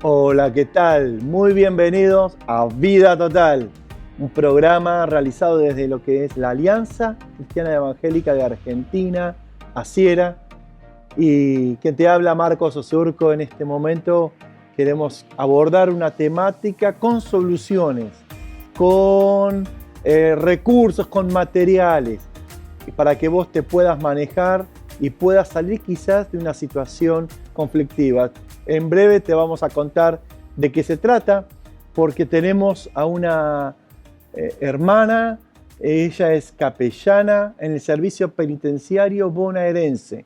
Hola, ¿qué tal? Muy bienvenidos a Vida Total, un programa realizado desde lo que es la Alianza Cristiana Evangélica de Argentina, ACIERA, y quien te habla, Marcos Osurco. En este momento queremos abordar una temática con soluciones, con recursos, con materiales, y para que vos te puedas manejar y puedas salir quizás de una situación conflictiva. En breve te vamos a contar de qué se trata, porque tenemos a una hermana. Ella es capellana en el servicio penitenciario bonaerense.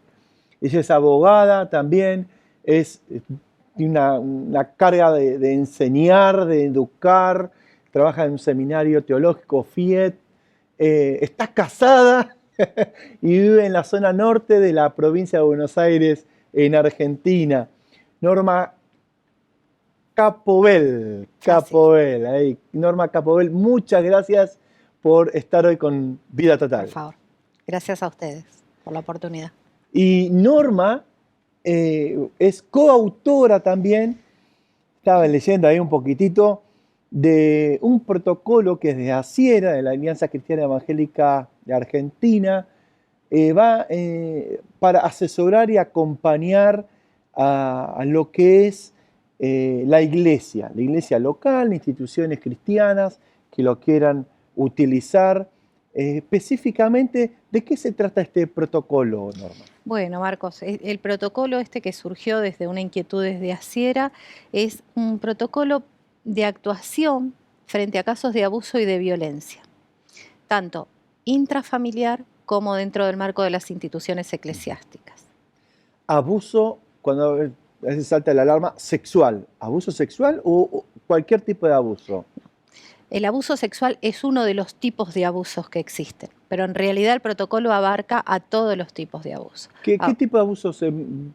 Ella es abogada también, tiene una carga de enseñar, de educar, trabaja en un seminario teológico, FIET, está casada y vive en la zona norte de la provincia de Buenos Aires, en Argentina. Norma Capovel, ahí. Norma Capovel, muchas gracias por estar hoy con Vida Total. Por favor, gracias a ustedes por la oportunidad. Y Norma es coautora también, estaba leyendo ahí un poquitito, de un protocolo que es de ACIERA, de la Alianza Cristiana Evangélica de Argentina, va para asesorar y acompañar a lo que es la iglesia local, instituciones cristianas que lo quieran utilizar. Específicamente, ¿de qué se trata este protocolo, Norma? Bueno, Marcos, el protocolo este que surgió desde una inquietud desde ACIERA es un protocolo de actuación frente a casos de abuso y de violencia, tanto intrafamiliar como dentro del marco de las instituciones eclesiásticas. Abuso, cuando a veces salta la alarma, sexual. ¿Abuso sexual o cualquier tipo de abuso? El abuso sexual es uno de los tipos de abusos que existen, pero en realidad el protocolo abarca a todos los tipos de abuso. ¿Qué tipo de abusos,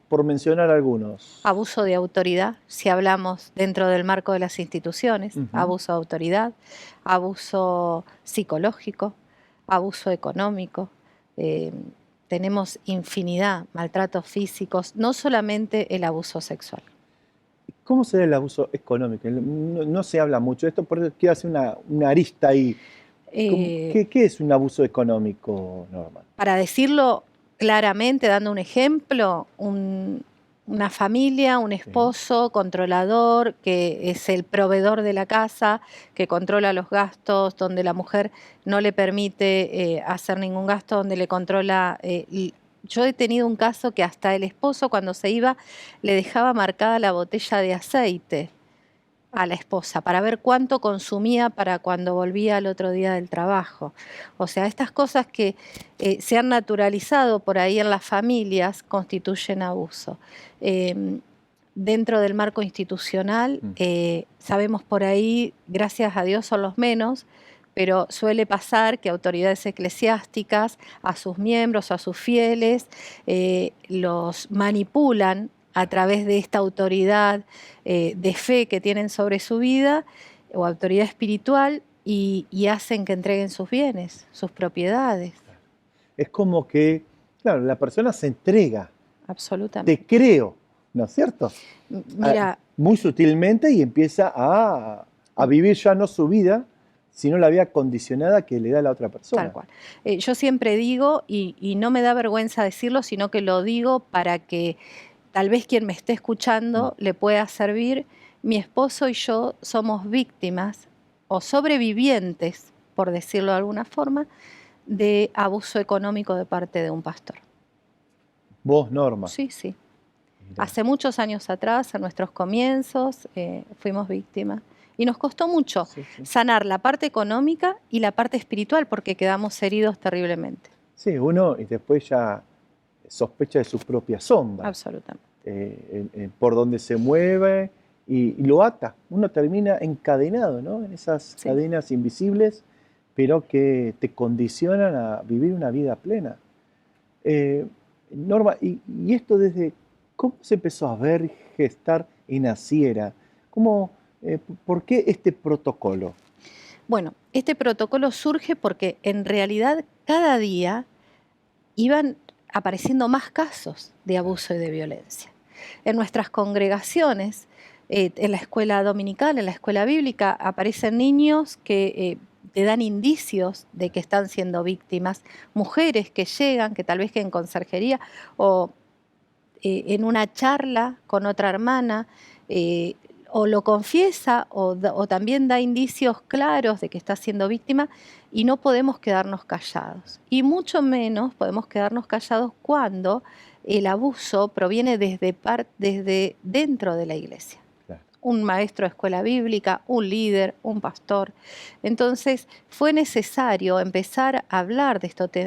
por mencionar algunos? Abuso de autoridad, si hablamos dentro del marco de las instituciones, abuso de autoridad, abuso psicológico, abuso económico. Tenemos infinidad, maltratos físicos, no solamente el abuso sexual. ¿Cómo se da el abuso económico? No se habla mucho de esto, por eso quiero hacer una arista ahí. ¿Qué es un abuso económico, Norma? Para decirlo claramente, dando un ejemplo, una familia, un esposo controlador, que es el proveedor de la casa, que controla los gastos, donde la mujer no le permite hacer ningún gasto, donde le controla. Yo he tenido un caso que hasta el esposo, cuando se iba, le dejaba marcada la botella de aceite a la esposa para ver cuánto consumía para cuando volvía al otro día del trabajo. O sea, estas cosas que se han naturalizado por ahí en las familias constituyen abuso. Dentro del marco institucional, sabemos por ahí, gracias a Dios son los menos, pero suele pasar que autoridades eclesiásticas a sus miembros, a sus fieles, los manipulan a través de esta autoridad de fe que tienen sobre su vida o autoridad espiritual y hacen que entreguen sus bienes, sus propiedades. Es como que, claro, la persona se entrega. Absolutamente. Te creo, ¿no es cierto? Mira, muy sutilmente, y empieza a vivir ya no su vida, sino la vida condicionada que le da la otra persona. Tal cual. Yo siempre digo, y no me da vergüenza decirlo, sino que lo digo para que tal vez quien me esté escuchando le pueda servir. Mi esposo y yo somos víctimas o sobrevivientes, por decirlo de alguna forma, de abuso económico de parte de un pastor. ¿Vos, Norma? Sí, sí. Mirá. Hace muchos años atrás, en nuestros comienzos, fuimos víctimas. Y nos costó mucho sanar la parte económica y la parte espiritual porque quedamos heridos terriblemente. Sí, uno y después ya sospecha de su propia sombra. Absolutamente. Por donde se mueve y lo ata. Uno termina encadenado, ¿no? En esas cadenas invisibles, pero que te condicionan a vivir una vida plena. Norma, y esto desde cómo se empezó a ver, gestar en ACIERA? ¿Por qué este protocolo? Bueno, este protocolo surge porque en realidad cada día iban apareciendo más casos de abuso y de violencia. En nuestras congregaciones en la escuela dominical, en la escuela bíblica, aparecen niños que te dan indicios de que están siendo víctimas, mujeres que llegan, que tal vez que en conserjería o en una charla con otra hermana, eh, o lo confiesa o también da indicios claros de que está siendo víctima y no podemos quedarnos callados. Y mucho menos podemos quedarnos callados cuando el abuso proviene desde dentro de la iglesia. Claro. Un maestro de escuela bíblica, un líder, un pastor. Entonces fue necesario empezar a hablar de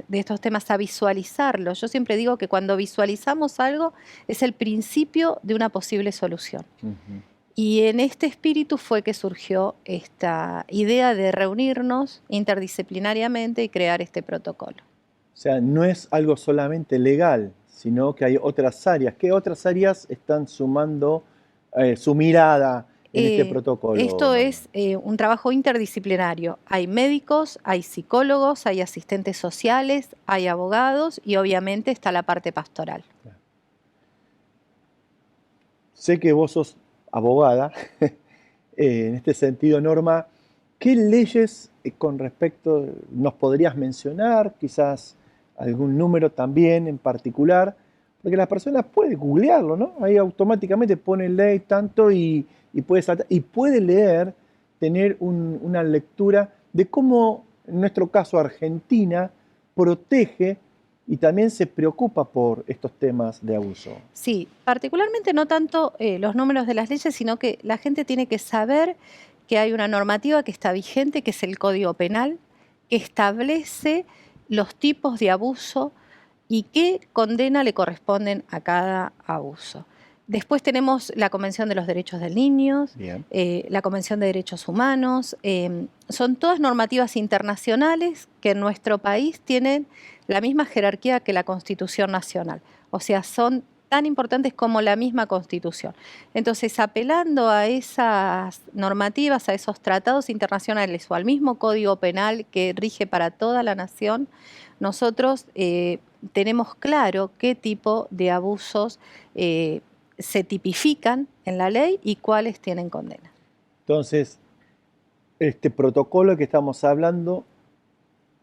estos temas, a visualizarlos. Yo siempre digo que cuando visualizamos algo es el principio de una posible solución. Ujú. Y en este espíritu fue que surgió esta idea de reunirnos interdisciplinariamente y crear este protocolo. O sea, no es algo solamente legal, sino que hay otras áreas. ¿Qué otras áreas están sumando su mirada en este protocolo, Esto Norma? es un trabajo interdisciplinario. Hay médicos, hay psicólogos, hay asistentes sociales, hay abogados y obviamente está la parte pastoral. Sé que vos sos abogada. En este sentido, Norma, ¿qué leyes con respecto nos podrías mencionar? Quizás algún número también en particular, porque las personas pueden googlearlo, ¿no? Ahí automáticamente pone ley tanto y puede leer, tener una lectura de cómo, en nuestro caso, Argentina protege y también se preocupa por estos temas de abuso. Sí, particularmente no tanto los números de las leyes, sino que la gente tiene que saber que hay una normativa que está vigente, que es el Código Penal, que establece los tipos de abuso y qué condena le corresponden a cada abuso. Después tenemos la Convención de los Derechos del Niño, Bien. la Convención de Derechos Humanos. Son todas normativas internacionales que en nuestro país tienen la misma jerarquía que la Constitución Nacional. O sea, son tan importantes como la misma Constitución. Entonces, apelando a esas normativas, a esos tratados internacionales o al mismo Código Penal que rige para toda la nación, nosotros tenemos claro qué tipo de abusos se tipifican en la ley y cuáles tienen condena. Entonces, este protocolo que estamos hablando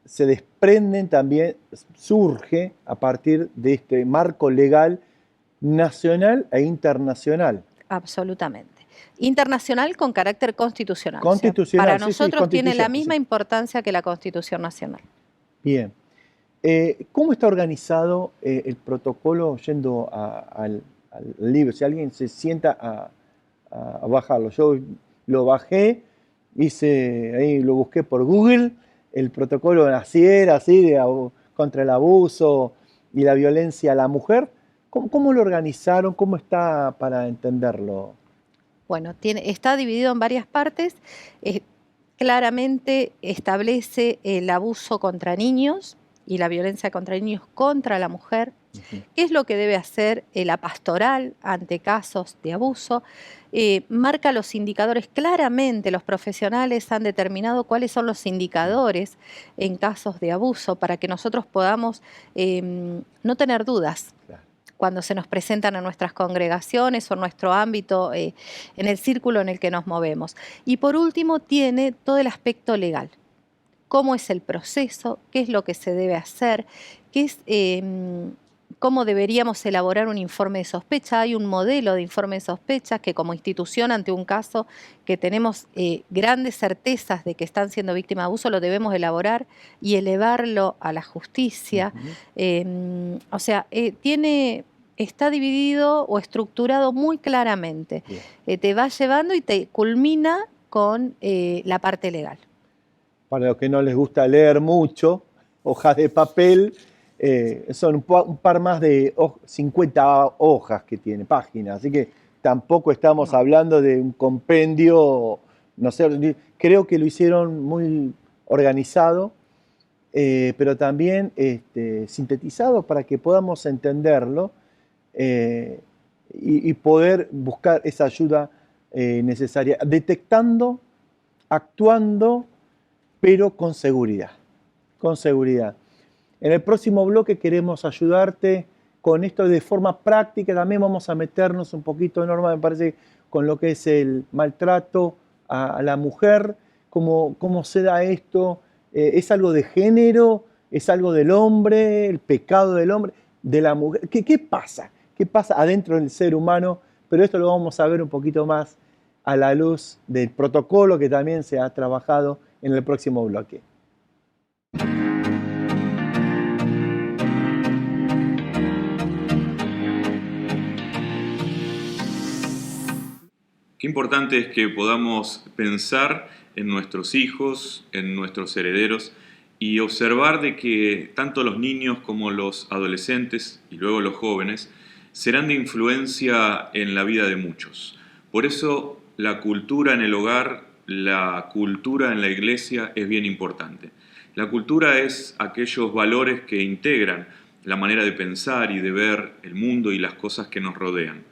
se desprenden también, surge a partir de este marco legal nacional e internacional. Absolutamente. Internacional con carácter constitucional. Constitucional, para sí, nosotros tiene la constitución, misma sí. importancia que la Constitución Nacional. Bien. ¿Cómo está organizado el protocolo yendo al libro? Si alguien se sienta a bajarlo. Yo lo bajé, ahí lo busqué por Google, el protocolo naciera así contra el abuso y la violencia a la mujer. ¿Cómo lo organizaron? ¿Cómo está para entenderlo? Bueno, está dividido en varias partes. Claramente establece el abuso contra niños y la violencia contra niños contra la mujer. Ujú. ¿Qué es lo que debe hacer la pastoral ante casos de abuso? Marca los indicadores claramente, los profesionales han determinado cuáles son los indicadores en casos de abuso para que nosotros podamos no tener dudas Claro. cuando se nos presentan en nuestras congregaciones o en nuestro ámbito, en el círculo en el que nos movemos. Y por último, tiene todo el aspecto legal. ¿Cómo es el proceso? ¿Qué es lo que se debe hacer? ¿Cómo deberíamos elaborar un informe de sospecha? Hay un modelo de informe de sospecha que como institución ante un caso que tenemos grandes certezas de que están siendo víctimas de abuso, lo debemos elaborar y elevarlo a la justicia. Ujú. O sea, está dividido o estructurado muy claramente. Bien. Te va llevando y te culmina con la parte legal. Para los que no les gusta leer mucho, hojas de papel, son un par más de 50 hojas que tiene, páginas, así que tampoco estamos hablando de un compendio, no sé, creo que lo hicieron muy organizado, pero también sintetizado para que podamos entenderlo y poder buscar esa ayuda necesaria, detectando, actuando, pero con seguridad, con seguridad. En el próximo bloque queremos ayudarte con esto de forma práctica, también vamos a meternos un poquito, Norma, me parece con lo que es el maltrato a la mujer, cómo se da esto, ¿es algo de género? ¿Es algo del hombre? ¿El pecado del hombre? ¿De la mujer? ¿Qué pasa? ¿Qué pasa adentro del ser humano? Pero esto lo vamos a ver un poquito más a la luz del protocolo que también se ha trabajado en el próximo bloque. Qué importante es que podamos pensar en nuestros hijos, en nuestros herederos y observar de que tanto los niños como los adolescentes y luego los jóvenes serán de influencia en la vida de muchos. Por eso la cultura en el hogar, la cultura en la iglesia es bien importante. La cultura es aquellos valores que integran la manera de pensar y de ver el mundo y las cosas que nos rodean.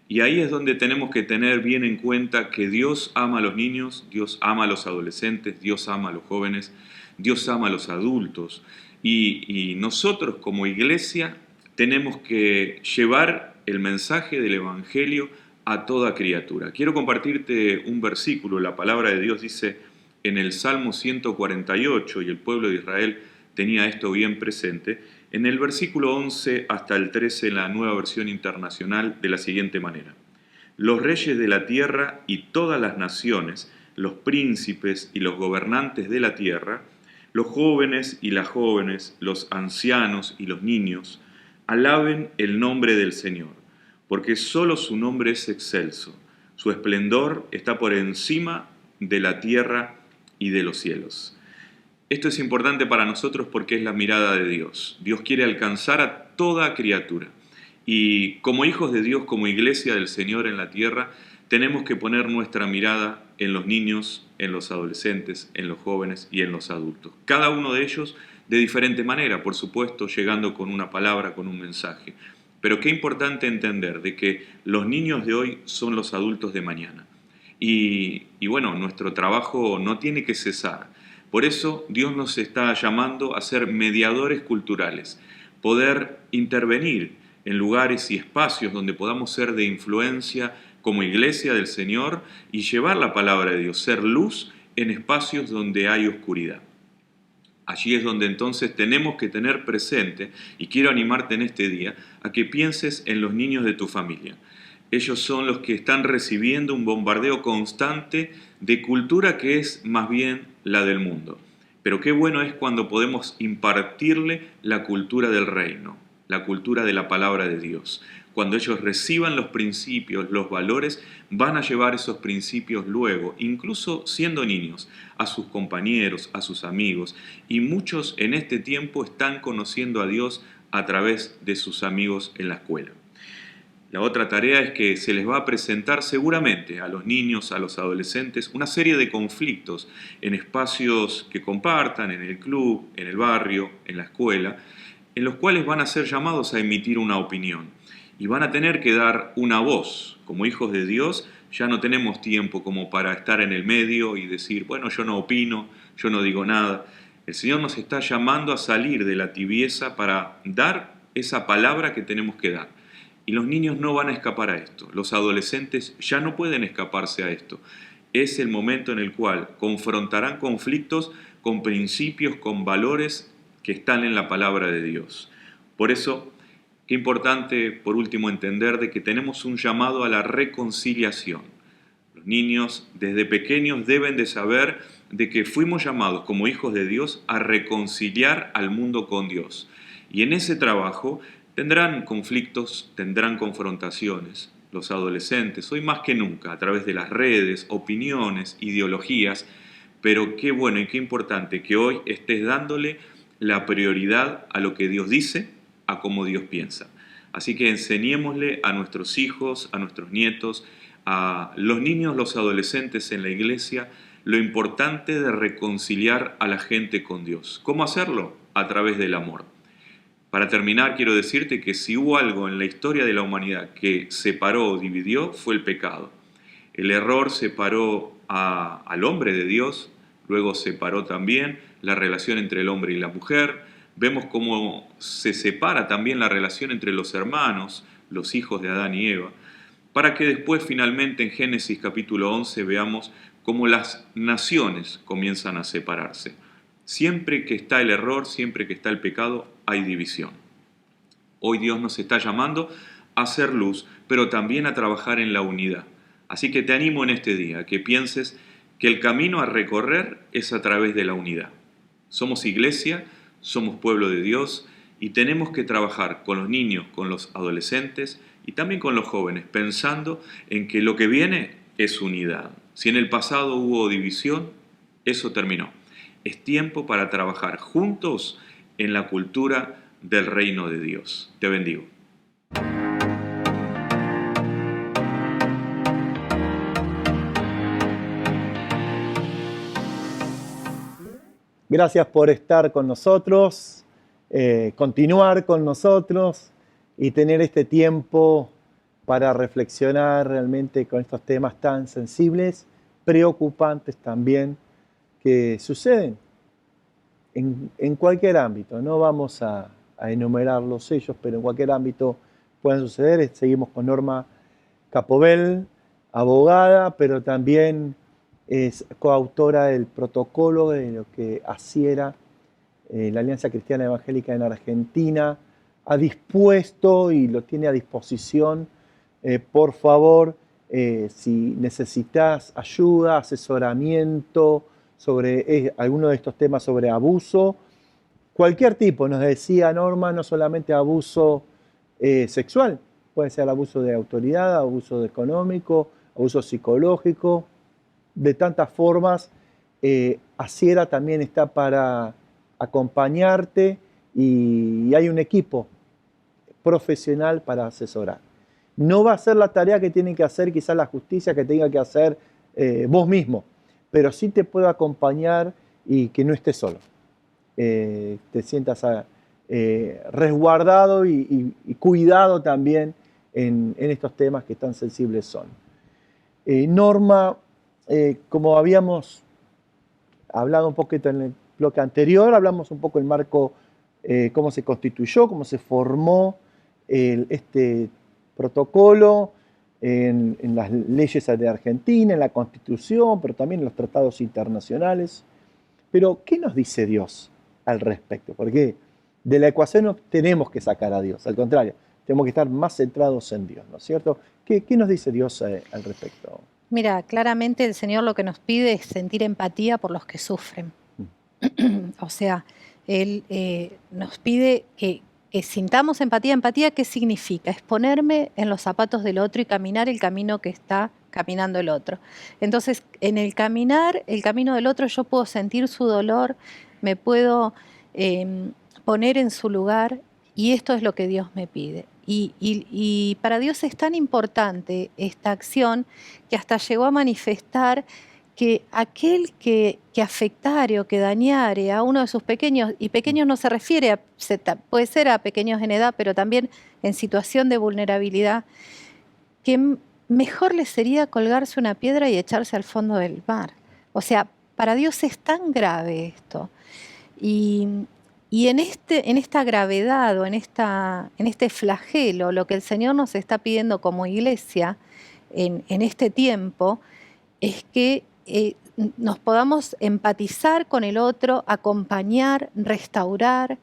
Y ahí es donde tenemos que tener bien en cuenta que Dios ama a los niños, Dios ama a los adolescentes, Dios ama a los jóvenes, Dios ama a los adultos. Y nosotros como iglesia tenemos que llevar el mensaje del Evangelio a toda criatura. Quiero compartirte un versículo. La palabra de Dios dice en el Salmo 148, y el pueblo de Israel tenía esto bien presente, en el versículo 11 hasta el 13, la Nueva Versión Internacional, de la siguiente manera: los reyes de la tierra y todas las naciones, los príncipes y los gobernantes de la tierra, los jóvenes y las jóvenes, los ancianos y los niños, alaben el nombre del Señor, porque solo su nombre es excelso, su esplendor está por encima de la tierra y de los cielos. Esto es importante para nosotros porque es la mirada de Dios. Dios quiere alcanzar a toda criatura. Y como hijos de Dios, como iglesia del Señor en la tierra, tenemos que poner nuestra mirada en los niños, en los adolescentes, en los jóvenes y en los adultos. Cada uno de ellos de diferente manera, por supuesto, llegando con una palabra, con un mensaje. Pero qué importante entender de que los niños de hoy son los adultos de mañana. Y bueno, nuestro trabajo no tiene que cesar. Por eso Dios nos está llamando a ser mediadores culturales, poder intervenir en lugares y espacios donde podamos ser de influencia como iglesia del Señor y llevar la palabra de Dios, ser luz en espacios donde hay oscuridad. Allí es donde entonces tenemos que tener presente, y quiero animarte en este día, a que pienses en los niños de tu familia. Ellos son los que están recibiendo un bombardeo constante de cultura que es más bien la del mundo. Pero qué bueno es cuando podemos impartirle la cultura del reino, la cultura de la palabra de Dios. Cuando ellos reciban los principios, los valores, van a llevar esos principios luego, incluso siendo niños, a sus compañeros, a sus amigos. Y muchos en este tiempo están conociendo a Dios a través de sus amigos en la escuela. La otra tarea es que se les va a presentar seguramente a los niños, a los adolescentes, una serie de conflictos en espacios que compartan, en el club, en el barrio, en la escuela, en los cuales van a ser llamados a emitir una opinión y van a tener que dar una voz. Como hijos de Dios ya no tenemos tiempo como para estar en el medio y decir, bueno, yo no opino, yo no digo nada. El Señor nos está llamando a salir de la tibieza para dar esa palabra que tenemos que dar. Y los niños no van a escapar a esto, los adolescentes ya no pueden escaparse a esto. Es el momento en el cual confrontarán conflictos con principios, con valores que están en la palabra de Dios. Por eso, qué importante, por último, entender de que tenemos un llamado a la reconciliación. Los niños desde pequeños deben de saber de que fuimos llamados como hijos de Dios a reconciliar al mundo con Dios. Y en ese trabajo tendrán conflictos, tendrán confrontaciones. Los adolescentes, hoy más que nunca, a través de las redes, opiniones, ideologías, pero qué bueno y qué importante que hoy estés dándole la prioridad a lo que Dios dice, a cómo Dios piensa. Así que enseñémosle a nuestros hijos, a nuestros nietos, a los niños, los adolescentes en la iglesia, lo importante de reconciliar a la gente con Dios. ¿Cómo hacerlo? A través del amor. Para terminar, quiero decirte que si hubo algo en la historia de la humanidad que separó o dividió, fue el pecado. El error separó al hombre de Dios, luego separó también la relación entre el hombre y la mujer. Vemos cómo se separa también la relación entre los hermanos, los hijos de Adán y Eva. para que después finalmente en Génesis capítulo 11 veamos cómo las naciones comienzan a separarse. Siempre que está el error, siempre que está el pecado, hay división. Hoy Dios nos está llamando a hacer luz, pero también a trabajar en la unidad. Así que te animo en este día a que pienses que el camino a recorrer es a través de la unidad. Somos iglesia, somos pueblo de Dios y tenemos que trabajar con los niños, con los adolescentes y también con los jóvenes, pensando en que lo que viene es unidad. Si en el pasado hubo división, eso terminó. Es tiempo para trabajar juntos en la cultura del reino de Dios. Te bendigo. Gracias por estar con nosotros, continuar con nosotros y tener este tiempo para reflexionar realmente con estos temas tan sensibles, preocupantes también, que suceden en cualquier ámbito. No vamos a enumerarlos ellos, pero en cualquier ámbito pueden suceder. Seguimos con Norma Capobel, abogada, pero también es coautora del protocolo de lo que Asiera, la Alianza Cristiana Evangélica en Argentina, ha dispuesto y lo tiene a disposición. Por favor, si necesitas ayuda, asesoramiento sobre alguno de estos temas sobre abuso, cualquier tipo, nos decía Norma, no solamente abuso sexual, puede ser abuso de autoridad, abuso económico, abuso psicológico, de tantas formas. Asiera también está para acompañarte y hay un equipo profesional para asesorar. No va a ser la tarea que tiene que hacer quizás la justicia, que tenga que hacer vos mismo, pero sí te puedo acompañar y que no estés solo. Te sientas resguardado y cuidado también en estos temas que tan sensibles son. Norma, como habíamos hablado un poquito en el bloque anterior, hablamos un poco del marco, cómo se constituyó, cómo se formó este protocolo en las leyes de Argentina, en la Constitución, pero también en los tratados internacionales. Pero, ¿qué nos dice Dios al respecto? Porque de la ecuación no tenemos que sacar a Dios, al contrario, tenemos que estar más centrados en Dios, ¿no es cierto? ¿Qué nos dice Dios al respecto? Mira, claramente el Señor lo que nos pide es sentir empatía por los que sufren. O sea, Él nos pide que sintamos empatía. ¿Empatía qué significa? Es ponerme en los zapatos del otro y caminar el camino que está caminando el otro. Entonces, en el caminar, el camino del otro, yo puedo sentir su dolor, me puedo poner en su lugar, y esto es lo que Dios me pide. Y para Dios es tan importante esta acción que hasta llegó a manifestar que aquel que afectare o que dañare a uno de sus pequeños, y pequeños no se refiere puede ser a pequeños en edad, pero también en situación de vulnerabilidad, que mejor le sería colgarse una piedra y echarse al fondo del mar. O sea, para Dios es tan grave esto. Y en esta gravedad o en este flagelo, lo que el Señor nos está pidiendo como iglesia en este tiempo es que nos podamos empatizar con el otro, acompañar, restaurar,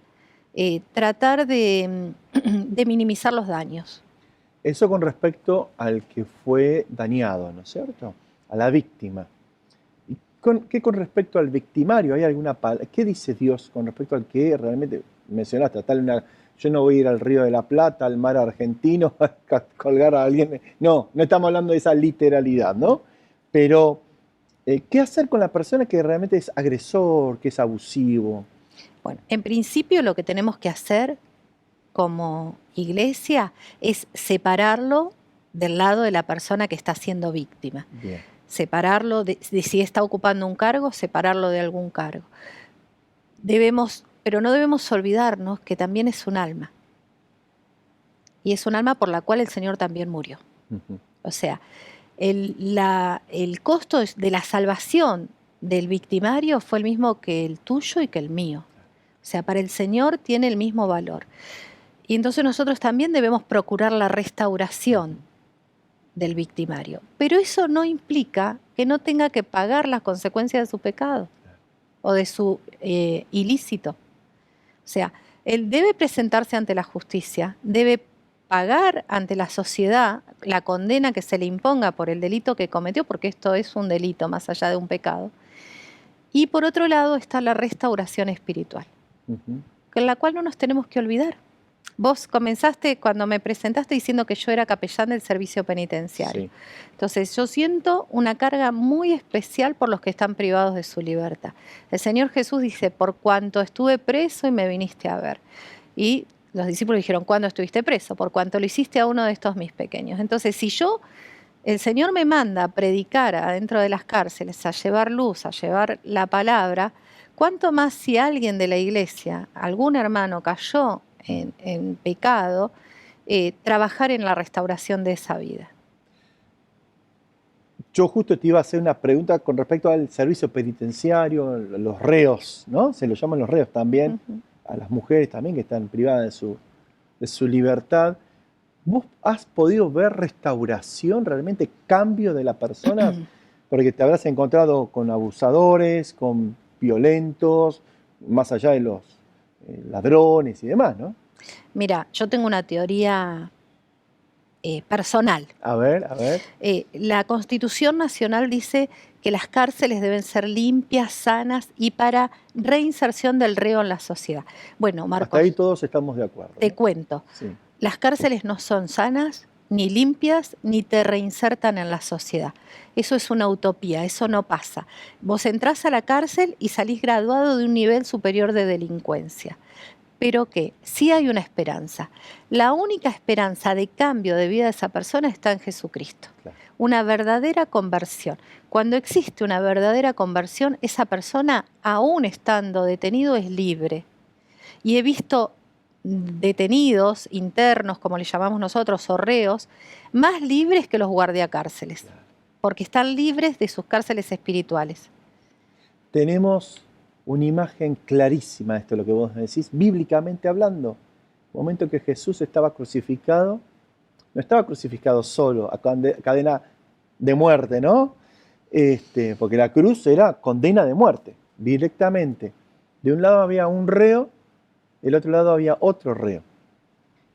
tratar de minimizar los daños. Eso con respecto al que fue dañado, ¿no es cierto? A la víctima. ¿Qué con respecto al victimario? ¿Hay alguna palabra? ¿Qué dice Dios con respecto al que realmente mencionaste? Yo no voy a ir al Río de la Plata, al mar argentino, a colgar a alguien. No estamos hablando de esa literalidad, ¿no? Pero, ¿qué hacer con la persona que realmente es agresor, que es abusivo? Bueno, en principio lo que tenemos que hacer como iglesia es separarlo del lado de la persona que está siendo víctima. Bien. Separarlo de si está ocupando un cargo, separarlo de algún cargo. Pero no debemos olvidarnos que también es un alma. Y es un alma por la cual el Señor también murió. Uh-huh. O sea, el costo de la salvación del victimario fue el mismo que el tuyo y que el mío. O sea, para el Señor tiene el mismo valor. Y entonces nosotros también debemos procurar la restauración del victimario. Pero eso no implica que no tenga que pagar las consecuencias de su pecado o de su ilícito. O sea, él debe presentarse ante la justicia, debe pagar ante la sociedad la condena que se le imponga por el delito que cometió, porque esto es un delito más allá de un pecado. Y por otro lado está la restauración espiritual, en la cual no nos tenemos que olvidar. Vos comenzaste cuando me presentaste diciendo que yo era capellán del servicio penitenciario. Sí. Entonces yo siento una carga muy especial por los que están privados de su libertad. El Señor Jesús dice, por cuanto estuve preso y me viniste a ver. Y los discípulos dijeron, ¿cuándo estuviste preso? Por cuanto lo hiciste a uno de estos mis pequeños. Entonces si el Señor me manda a predicar adentro de las cárceles, a llevar luz, a llevar la palabra, ¿cuánto más si alguien de la iglesia, algún hermano cayó en pecado, trabajar en la restauración de esa vida? Yo justo te iba a hacer una pregunta con respecto al servicio penitenciario, los reos, ¿no? Se lo llaman los reos también, a las mujeres también que están privadas de su libertad. ¿Vos has podido ver restauración, realmente cambio de la persona? Porque te habrás encontrado con abusadores, con violentos, más allá de los ladrones y demás, ¿no? Mira, yo tengo una teoría personal. A ver, a ver. La Constitución Nacional dice que las cárceles deben ser limpias, sanas y para reinserción del reo en la sociedad. Bueno, Marcos, hasta ahí todos estamos de acuerdo. te cuento. Sí. Las cárceles no son sanas, ni limpias, ni te reinsertan en la sociedad. Eso es una utopía, eso no pasa. Vos entrás a la cárcel y salís graduado de un nivel superior de delincuencia. Pero que sí hay una esperanza. La única esperanza de cambio de vida de esa persona está en Jesucristo. Claro. Una verdadera conversión. Cuando existe una verdadera conversión, esa persona, aún estando detenido, es libre. Y he visto detenidos internos, como le llamamos nosotros, o reos, más libres que los guardiacárceles, porque están libres de sus cárceles espirituales. Tenemos una imagen clarísima de esto, lo que vos decís, bíblicamente hablando. El momento que Jesús estaba crucificado, no estaba crucificado solo, a cadena de muerte, ¿no? Porque la cruz era condena de muerte, directamente. De un lado había un reo, del otro lado había otro reo.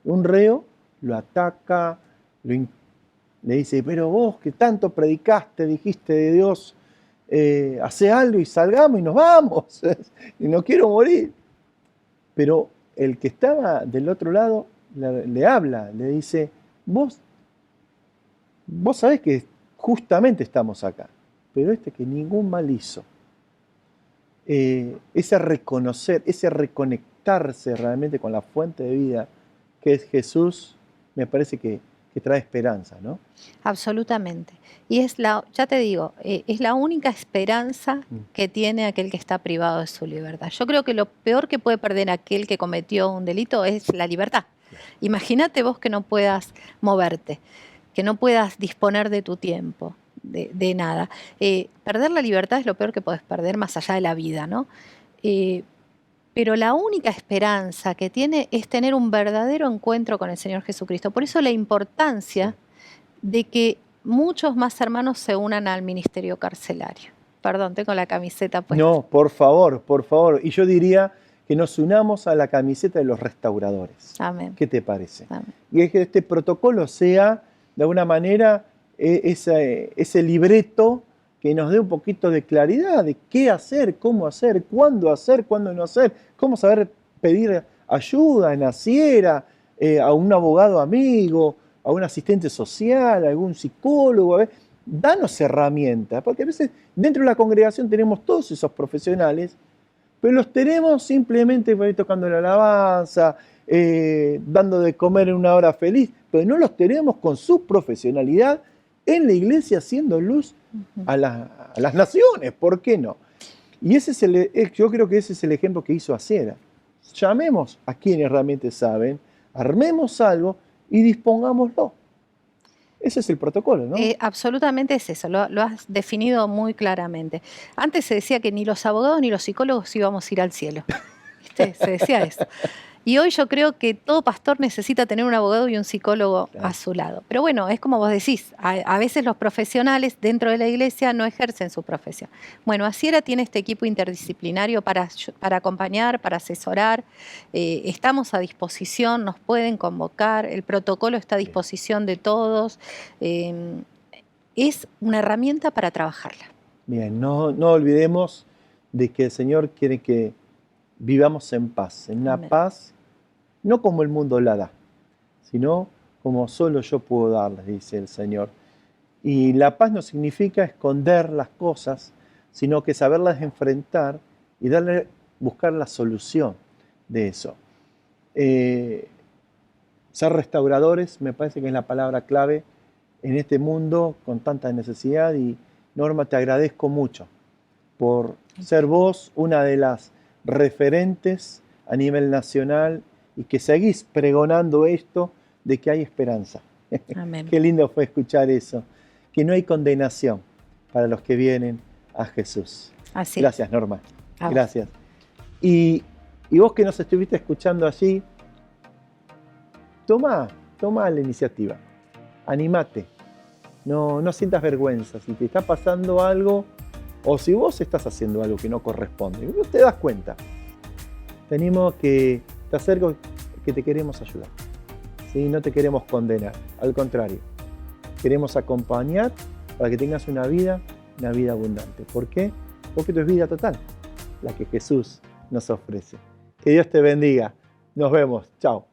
Un reo lo ataca, le dice, pero vos que tanto predicaste, dijiste de Dios, hace algo y salgamos y nos vamos, y no quiero morir. Pero el que estaba del otro lado le habla, le dice, vos sabés que justamente estamos acá, pero que ningún mal hizo. Ese reconocer, ese reconectarse realmente con la fuente de vida que es Jesús, me parece que trae esperanza, ¿no? Absolutamente. Y ya te digo, es la única esperanza que tiene aquel que está privado de su libertad. Yo creo que lo peor que puede perder aquel que cometió un delito es la libertad. Imagínate vos que no puedas moverte, que no puedas disponer de tu tiempo, de nada. Perder la libertad es lo peor que podés perder más allá de la vida, ¿no? Pero la única esperanza que tiene es tener un verdadero encuentro con el Señor Jesucristo. Por eso la importancia de que muchos más hermanos se unan al ministerio carcelario. Perdón, tengo la camiseta puesta. No, por favor, por favor. Y yo diría que nos unamos a la camiseta de los restauradores. Amén. ¿Qué te parece? Amén. Y es que este protocolo sea, de alguna manera, ese libreto que nos dé un poquito de claridad de qué hacer, cuándo no hacer, cómo saber pedir ayuda en Asiera, a un abogado amigo, a un asistente social, a algún psicólogo. Danos herramientas, porque a veces dentro de la congregación tenemos todos esos profesionales, pero los tenemos simplemente por ahí tocando la alabanza, dando de comer en una hora feliz, pero no los tenemos con su profesionalidad en la iglesia haciendo luz a las naciones, ¿por qué no? Y yo creo que ese es el ejemplo que hizo Asiera. Llamemos a quienes realmente saben, armemos algo y dispongámoslo. Ese es el protocolo, ¿no? Absolutamente es eso, lo has definido muy claramente. Antes se decía que ni los abogados ni los psicólogos íbamos a ir al cielo. ¿Viste? Se decía eso. Y hoy yo creo que todo pastor necesita tener un abogado y un psicólogo Claro. a su lado. Pero bueno, es como vos decís, a veces los profesionales dentro de la iglesia no ejercen su profesión. Bueno, Asiera tiene este equipo interdisciplinario para acompañar, para asesorar. Estamos a disposición, nos pueden convocar, el protocolo está a disposición de todos. Es una herramienta para trabajarla. Bien, no olvidemos de que el Señor quiere que vivamos en paz, en una Amén. paz no como el mundo la da, sino como solo yo puedo darles, dice el Señor. Y la paz no significa esconder las cosas, sino que saberlas enfrentar y buscar la solución de eso. Ser restauradores me parece que es la palabra clave en este mundo con tanta necesidad. Y Norma, te agradezco mucho por ser vos una de las referentes a nivel nacional y que seguís pregonando esto de que hay esperanza. Amén. Qué lindo fue escuchar eso, que no hay condenación para los que vienen a Jesús. Así. Gracias, Norma. A vos. Gracias. Y vos que nos estuviste escuchando allí, toma la iniciativa, animate, no sientas vergüenza. Si te está pasando algo o si vos estás haciendo algo que no corresponde, vos te das cuenta. Tenemos que te acerco que te queremos ayudar. ¿Sí? No te queremos condenar, al contrario, queremos acompañar para que tengas una vida abundante. ¿Por qué? Porque tu es vida total, la que Jesús nos ofrece. Que Dios te bendiga. Nos vemos. Chao.